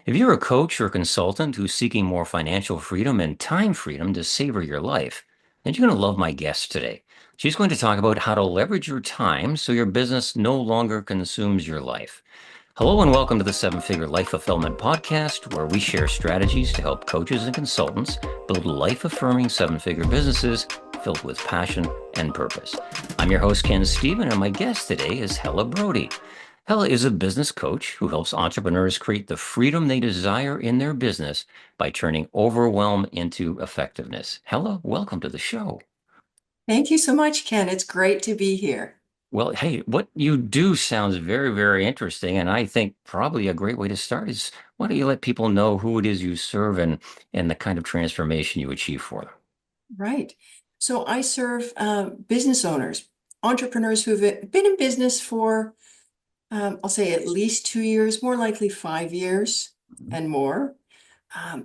If you're a coach or consultant who's seeking more financial freedom and time freedom to savor your life, then you're going to love my guest today. She's going to talk about how to leverage your time so your business no longer consumes your life. Hello and welcome to the Seven Figure Life Fulfillment Podcast, where we share strategies to help coaches and consultants build life-affirming seven-figure businesses filled with passion and purpose. I'm your host, Ken Stephen, and my guest today is Helle Brodie. Helle is a business coach who helps entrepreneurs create the freedom they desire in their business by turning overwhelm into effectiveness. Helle, welcome to the show. Thank you so much, Ken. It's great to be here. Well, hey, what you do sounds very, very interesting. And I think probably a great way to start is why don't you let people know who it is you serve and the kind of transformation you achieve for them? Right. So I serve business owners, entrepreneurs who've been in business for, I'll say at least 2 years, more likely 5 years Mhm. and more,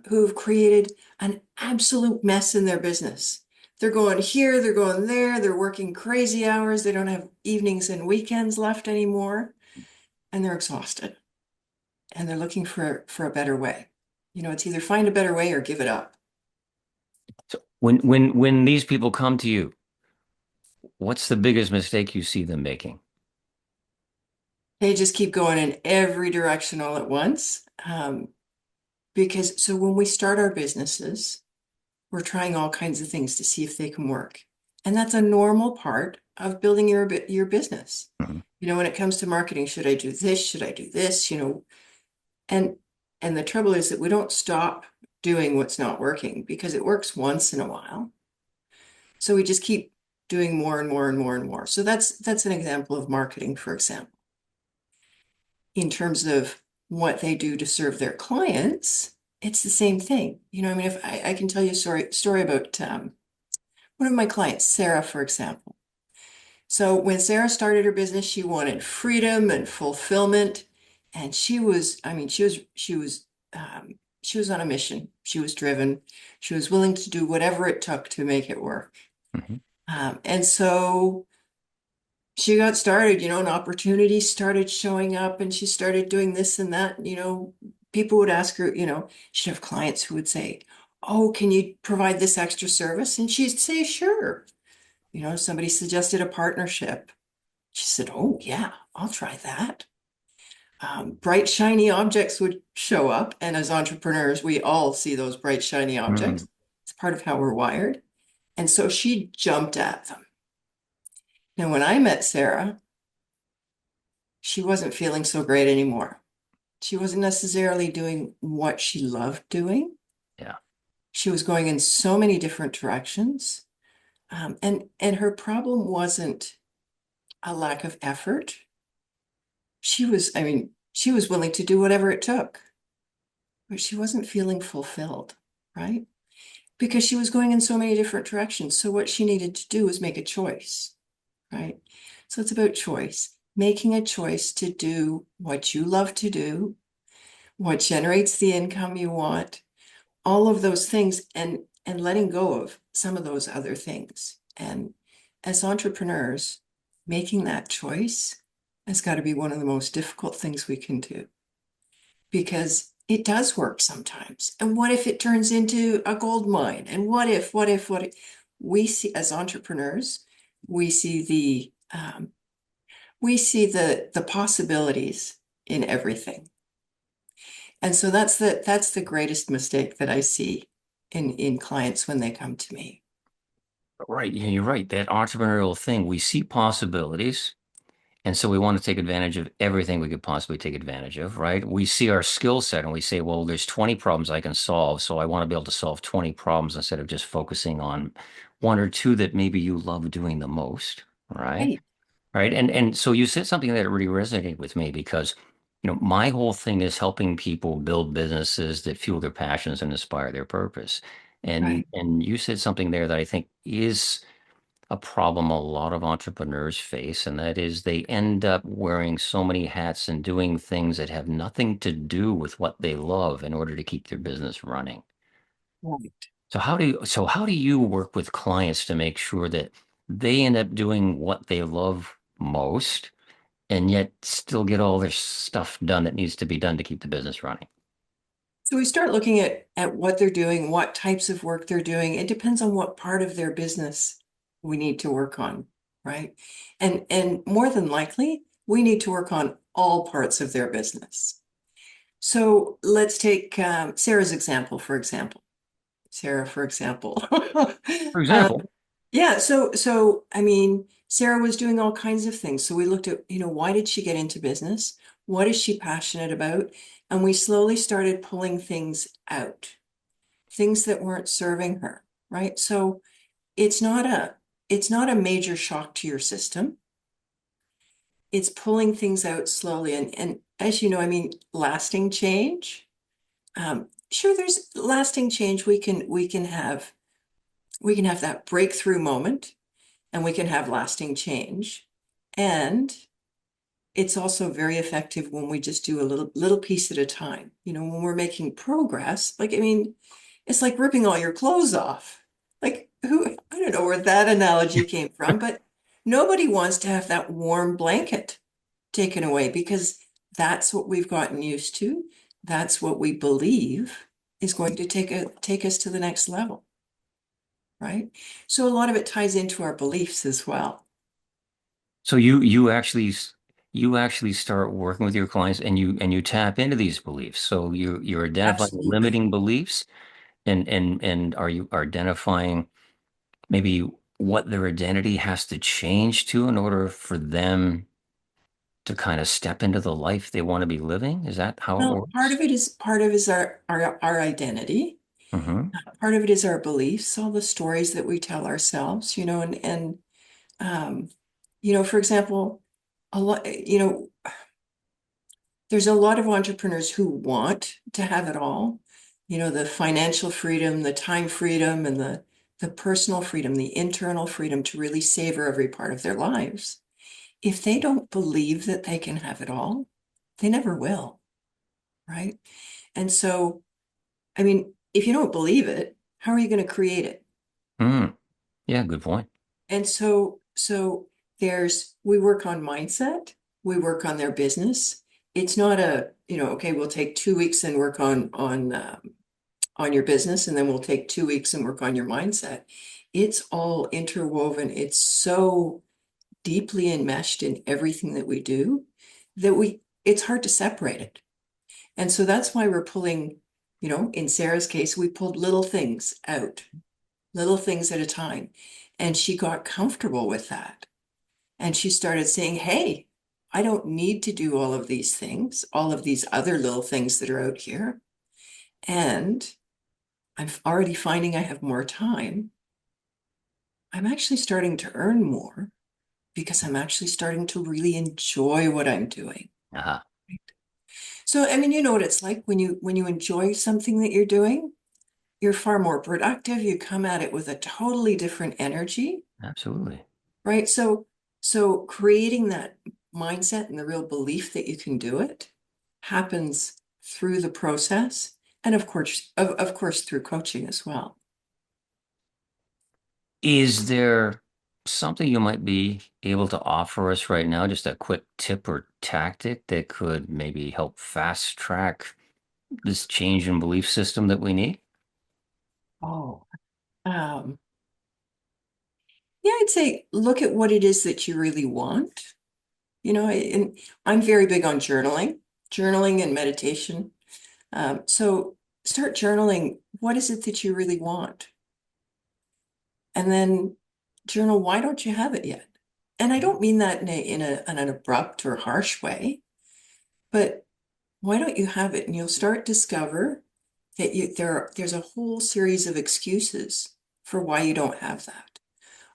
who've created an absolute mess in their business. They're going here, they're going there, they're working crazy hours, they don't have evenings and weekends left anymore, and they're exhausted. And they're looking for a better way. It's either find a better way or give it up. So when these people come to you, what's the biggest mistake you see them making? They just keep going in every direction all at once. Because so when we start our businesses, we're trying all kinds of things to see if they can work. And that's a normal part of building your business. Mhm. When it comes to marketing, should I do this? Should I do this? And and the trouble is that we don't stop doing what's not working because it works once in a while. So we just keep doing more and more and more and more. So that's an example of marketing, for example. In terms of what they do to serve their clients, it's the same thing. I mean, if I can tell you a story about one of my clients, Sarah, for example. So when Sarah started her business, she wanted freedom and fulfillment, and I mean, she was on a mission. She was driven. She was willing to do whatever it took to make it work. Mhm. And so she got started, and opportunities started showing up and she started doing this and that. People would ask her, she'd have clients who would say, "Oh, can you provide this extra service?" And she'd say, "Sure." Somebody suggested a partnership. She said, "Oh, yeah, I'll try that." Bright, shiny objects would show up. And as entrepreneurs, we all see those bright, shiny Mhm. objects. It's part of how we're wired. And so she jumped at them. Now, when I met Sarah, she wasn't feeling so great anymore. She wasn't necessarily doing what she loved doing. Yeah. She was going in so many different directions. And her problem wasn't a lack of effort. I mean, she was willing to do whatever it took, but she wasn't feeling fulfilled, right? Because she was going in so many different directions. So what she needed to do was make a choice, right? So it's about choice, making a choice to do what you love to do, what generates the income you want, all of those things, and letting go of some of those other things. And as entrepreneurs, making that choice has got to be one of the most difficult things we can do because it does work sometimes. And what if it turns into a gold mine? And what if we see as entrepreneurs, we see the possibilities in everything. And so that's the greatest mistake that I see in clients when they come to me. Right. Yeah, you're right. That entrepreneurial thing, we see possibilities. And so we want to take advantage of everything we could possibly take advantage of, right? We see our skill set and we say, well, there's 20 problems I can solve. So I want to be able to solve 20 problems instead of just focusing on one or two that maybe you love doing the most, right? Right. Right. And so you said something that really resonated with me because, my whole thing is helping people build businesses that fuel their passions and inspire their purpose. And Right. and you said something there that I think is a problem a lot of entrepreneurs face, and that is they end up wearing so many hats and doing things that have nothing to do with what they love in order to keep their business running. Right. So how do you work with clients to make sure that they end up doing what they love most and yet still get all their stuff done that needs to be done to keep the business running? So we start looking at what they're doing, what types of work they're doing. It depends on what part of their business we need to work on, right? And more than likely, we need to work on all parts of their business. So let's take Sarah's example, for example. Sarah, for example. For Um, example, yeah, so I mean, Sarah was doing all kinds of things. So we looked at, why did she get into business? What is she passionate about? And we slowly started pulling things out, things that weren't serving her, right? So it's not a it's not a major shock to your system. It's pulling things out slowly. And as you know, I mean, lasting change. Sure, there's lasting change. We can have that breakthrough moment and we can have lasting change. And it's also very effective when we just do a little piece at a time. When we're making progress, like, I mean, it's like ripping all your clothes off. Like, I don't know where that analogy came from, but nobody wants to have that warm blanket taken away because that's what we've gotten used to. That's what we believe is going to take us to the next level, right? So a lot of it ties into our beliefs as well. so you actually start working with your clients and you tap into these beliefs. So you're identifying Absolutely. limiting beliefs and are you identifying maybe what their identity has to change to in order for them to kind of step into the life they want to be living? Is that how it Well, works? part of it is our identity. Hmm. Part of it is our beliefs, all the stories that we tell ourselves, and um, for example, a lot, there's a lot of entrepreneurs who want to have it all, the financial freedom, the time freedom, and the personal freedom, the internal freedom to really savor every part of their lives. If they don't believe that they can have it all, they never will, right? And so, I mean, if you don't believe it, how are you going to create it? Mm. Yeah, good point. And so we work on mindset, we work on their business. It's not okay, we'll take 2 weeks and work on your business, and then we'll take 2 weeks and work on your mindset. It's all interwoven. It's so deeply enmeshed in everything that we do that it's hard to separate it. And so that's why we're pulling, in Sarah's case, we pulled little things out, little things at a time. And she got comfortable with that. And she started saying, hey, I don't need to do all of these things, all of these other little things that are out here. And I'm already finding I have more time. I'm actually starting to earn more because I'm actually starting to really enjoy what I'm doing. Uh-huh. So, I mean, you know what it's like when you enjoy something that you're doing, you're far more productive. You come at it with a totally different energy, Absolutely. right? So creating that mindset and the real belief that you can do it happens through the process, and of course through coaching as well. Is there something you might be able to offer us right now, just a quick tip or tactic that could maybe help fast track this change in belief system that we need? Oh, um, yeah, I'd say look at what it is that you really want. And I'm very big on journaling and meditation. So start journaling. What is it that you really want? And then journal, why don't you have it yet? And I don't mean that in an abrupt or harsh way, but why don't you have it? And you'll start discover that there's a whole series of excuses for why you don't have that.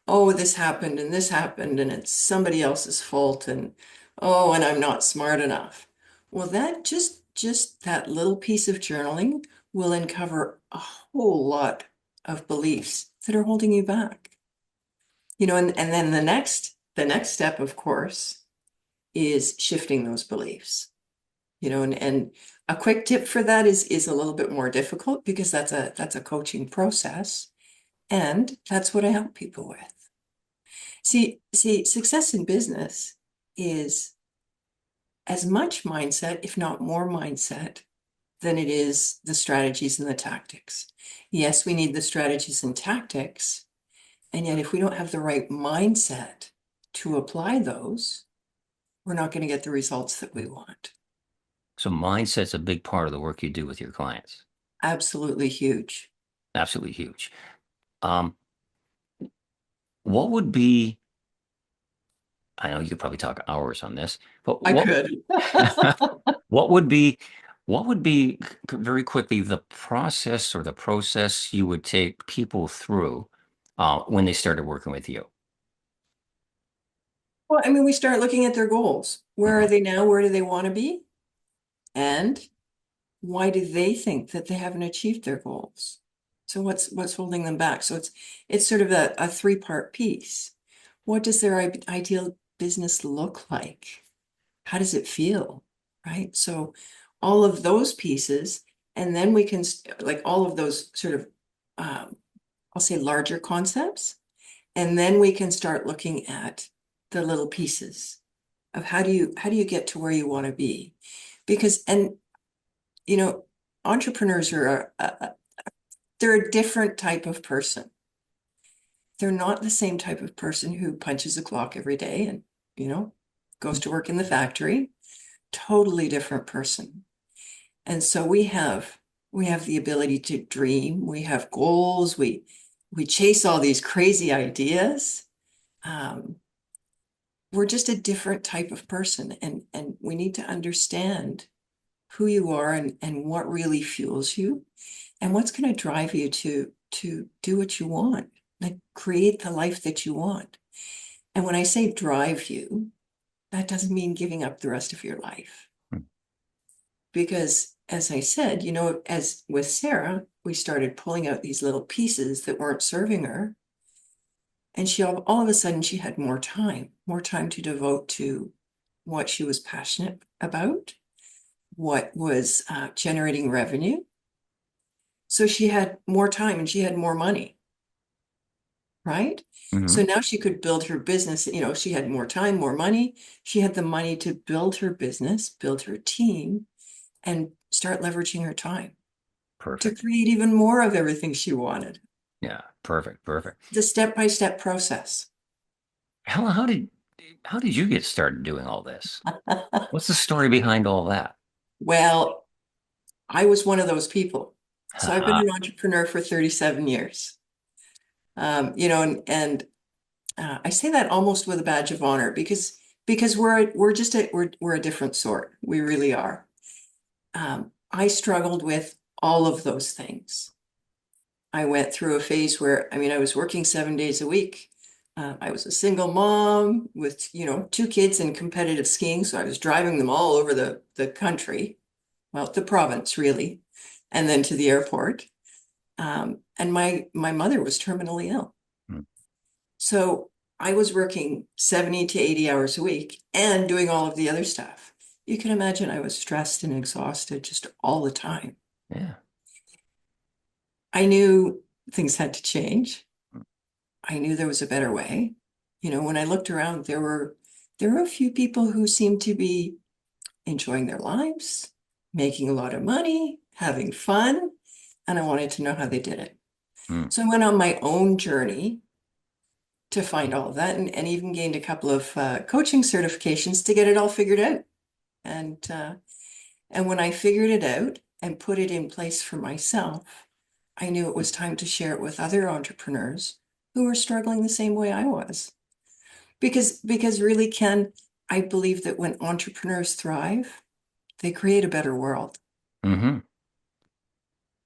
Oh, this happened and it's somebody else's fault, and oh, and I'm not smart enough. Well, that just that little piece of journaling will uncover a whole lot of beliefs that are holding you back. And then the next step, of course, is shifting those beliefs. And a quick tip for that is a little bit more difficult because that's a coaching process. And that's what I help people with. See, success in business is as much mindset, if not more mindset, than it is the strategies and the tactics. Yes, we need the strategies and tactics. And yet, if we don't have the right mindset to apply those, we're not going to get the results that we want. So mindset's a big part of the work you do with your clients. Absolutely huge. Absolutely huge. Um, what would be, I know you could probably talk hours on this, but I what could. what would be what would be very quickly the process or the process you would take people through when they started working with you? Well, I mean, we start looking at their goals. Where are Mhm. they now? Where do they want to be? And why do they think that they haven't achieved their goals? So what's holding them back? So it's sort of a three-part piece. What does their ideal business look like? How does it feel? Right? So all of those pieces, and then we can like all of those sort of I'll say larger concepts, and then we can start looking at the little pieces of how do you get to where you want to be? Because and you know, entrepreneurs are they're a different type of person. They're not the same type of person who punches a clock every day and, you know, goes to work in the factory. Totally different person. And so we have the ability to dream, we have goals, we chase all these crazy ideas. Um, we're just a different type of person, and we need to understand who you are and what really fuels you and what's going to drive you to do what you want, like create the life that you want. And when I say drive you, that doesn't mean giving up the rest of your life. Because as I said, as with Sarah, we started pulling out these little pieces that weren't serving her. And she all of a sudden she had more time to devote to what she was passionate about, what was generating revenue. So she had more time and she had more money, right? So Mhm. now she could build her business. She had more time, more money. She had the money to build her business, build her team, and start leveraging her time to Perfect. create even more of everything she wanted. Yeah, perfect, perfect. The step-by-step process. Helen, how did you get started doing all this? What's the story behind all that? Well, I was one of those people. So I've been Haha. an entrepreneur for 37 years. And I say that almost with a badge of honor because we're a different sort. We really are. I struggled with all of those things. I went through a phase where, I mean, I was working 7 days a week. I was a single mom with, two kids in competitive skiing. So I was driving them all over the country, well, the province really, and then to the airport. And my mother was terminally ill. Hmm. So I was working 70 to 80 hours a week and doing all of the other stuff. You can imagine I was stressed and exhausted just all the time. Yeah. I knew things had to change. I knew there was a better way. When I looked around, there were a few people who seemed to be enjoying their lives, making a lot of money, having fun, and I wanted to know how they did it. Hmm. So I went on my own journey to find all of that and even gained a couple of coaching certifications to get it all figured out. And when I figured it out and put it in place for myself, I knew it was time to share it with other entrepreneurs who were struggling the same way I was. Because really, Ken, I believe that when entrepreneurs thrive, they create a better world. Mm-hmm.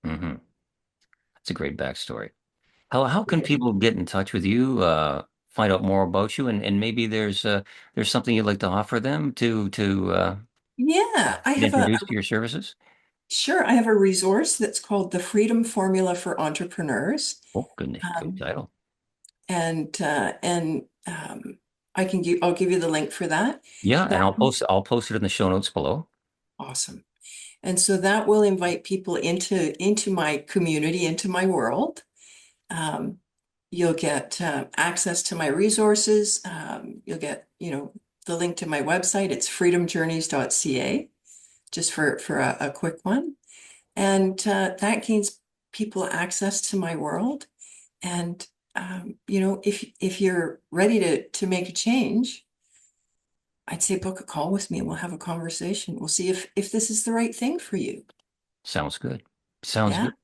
Mm-hmm. That's a great backstory. How can people get in touch with you, find out more about you, and maybe there's something you'd like to offer them to Yeah, I get have a introduced to your services? sure. I have a resource that's called the Freedom Formula for Entrepreneurs. Oh, good Um, title. and I'll give you the link for that. Yeah, and That I'll post it in the show notes below. awesome. And so that will invite people into my community, into my world. Um, you'll get access to my resources. You'll get, the link to my website. It's freedomjourneys.ca, just for a quick one. And that gains people access to my world. And if you're ready to make a change, I'd say book a call with me and we'll have a conversation. We'll see if this is the right thing for you. Sounds good. Sounds Yeah. good.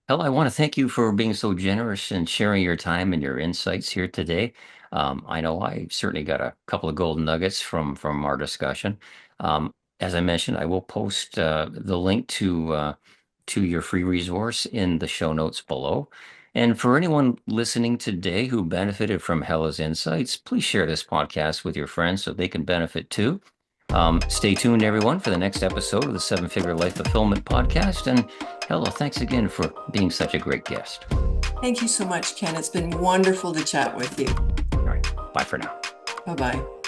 Hell, I want to thank you for being so generous and sharing your time and your insights here today. I know I certainly got a couple of golden nuggets from our discussion. As I mentioned, I will post the link to your free resource in the show notes below. And for anyone listening today who benefited from Hella's insights, please share this podcast with your friends so they can benefit too. Stay tuned, everyone, for the next episode of the Seven Figure Life Fulfillment Podcast. And Helle, thanks again for being such a great guest. Thank you so much, Ken. It's been wonderful to chat with you. All right, bye for now. Bye-bye.